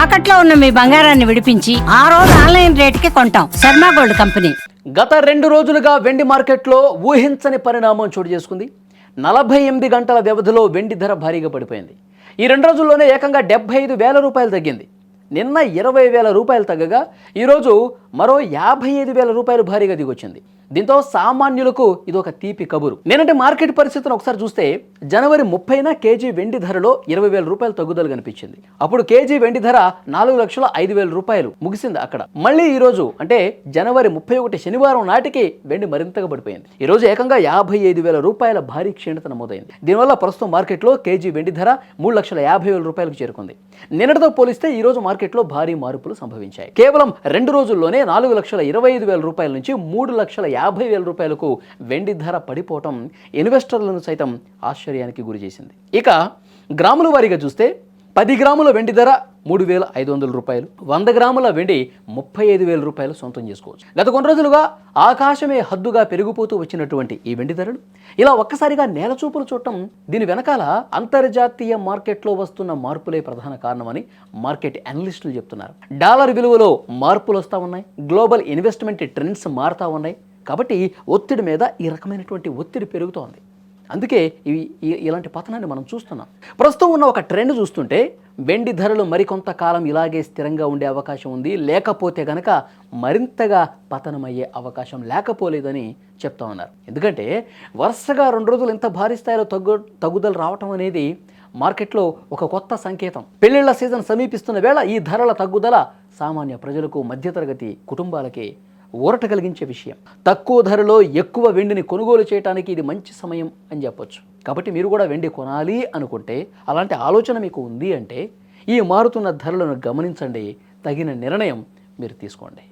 తాకట్లో ఉన్న మీ బంగారాన్ని విడిపించి ఆ రోజు ఆన్లైన్ రేటుకి కొంటాం. Sharma gold company. గత 2 రోజులుగా వెండి మార్కెట్లో ఊహించని పరిణామం చోటు చేసుకుంది. 48 గంటల వ్యవధిలో వెండి ధర భారీగా పడిపోయింది. ఈ 2 రోజుల్లోనే ఏకంగా 75,000 రూపాయలు తగ్గింది. నిన్న 20,000 రూపాయలు తగ్గగా ఈరోజు మరో 55,000 రూపాయలు భారీగా దిగొచ్చింది. దీంతో సామాన్యులకు ఇదొక తీపి కబురు. నేనంటే మార్కెట్ పరిస్థితిని ఒకసారి చూస్తే జనవరి 30న కేజీ వెండి ధరలో 20,000 రూపాయలు తగ్గుదల కనిపించింది. అప్పుడు కేజీ వెండి ధర 4,05,000 రూపాయలు ముగిసింది అక్కడ. మళ్ళీ ఈ రోజు అంటే జనవరి 31 శనివారం నాటికి వెండి మరింతగా పడిపోయింది. ఈ రోజు ఏకంగా 55,000 రూపాయల భారీ క్షీణత నమోదైంది. దీనివల్ల ప్రస్తుతం మార్కెట్లో కేజీ వెండి ధర 3,50,000 రూపాయలకు చేరుకుంది. నిన్నటితో పోలిస్తే ఈ రోజు మార్కెట్లో భారీ మార్పులు సంభవించాయి. కేవలం 2 రోజుల్లోనే 4,25,000 రూపాయల నుంచి 3,50,000 రూపాయలకు వెండి ధర పడిపోవటం ఇన్వెస్టర్లను సైతం ఆశ్చర్యానికి గురి చేసింది. ఇక గ్రాముల వారీగా చూస్తే 10 గ్రాముల వెండి ధర 3,500 రూపాయలు, 100 గ్రాముల వెండి 35,000 రూపాయలు సొంతం చేసుకోవచ్చు. గత కొన్ని రోజులుగా ఆకాశమే హద్దుగా పెరిగిపోతూ వచ్చినటువంటి ఈ వెండి ధరలు ఇలా ఒక్కసారిగా నేలచూపులు చూడటం, దీని వెనకాల అంతర్జాతీయ మార్కెట్లో వస్తున్న మార్పులే ప్రధాన కారణమని మార్కెట్ అనలిస్టులు చెప్తున్నారు. డాలర్ విలువలో మార్పులు వస్తూ ఉన్నాయి, గ్లోబల్ ఇన్వెస్ట్మెంట్ ట్రెండ్స్ మారుతూ ఉన్నాయి. కాబట్టి ఒత్తిడి మీద ఈ రకమైనటువంటి ఒత్తిడి పెరుగుతోంది. అందుకే ఇలాంటి పతనాన్ని మనం చూస్తున్నాం. ప్రస్తుతం ఉన్న ఒక ట్రెండ్ చూస్తుంటే వెండి ధరలు మరికొంతకాలం ఇలాగే స్థిరంగా ఉండే అవకాశం ఉంది. లేకపోతే గనక మరింతగా పతనమయ్యే అవకాశం లేకపోలేదని చెప్తా ఉన్నారు. ఎందుకంటే వరుసగా 2 రోజులు ఇంత భారీ స్థాయిలో తగ్గుదల రావటం అనేది మార్కెట్లో ఒక కొత్త సంకేతం. పెళ్లిళ్ల సీజన్ సమీపిస్తున్న వేళ ఈ ధరల తగ్గుదల సామాన్య ప్రజలకు, మధ్యతరగతి కుటుంబాలకి ఊరట కలిగించే విషయం. తక్కువ ధరలో ఎక్కువ వెండిని కొనుగోలు చేయడానికి ఇది మంచి సమయం అని చెప్పొచ్చు. కాబట్టి మీరు కూడా వెండి కొనాలి అనుకుంటే, అలాంటి ఆలోచన మీకు ఉంది అంటే ఈ మారుతున్న ధరలను గమనించండి, తగిన నిర్ణయం మీరు తీసుకోండి.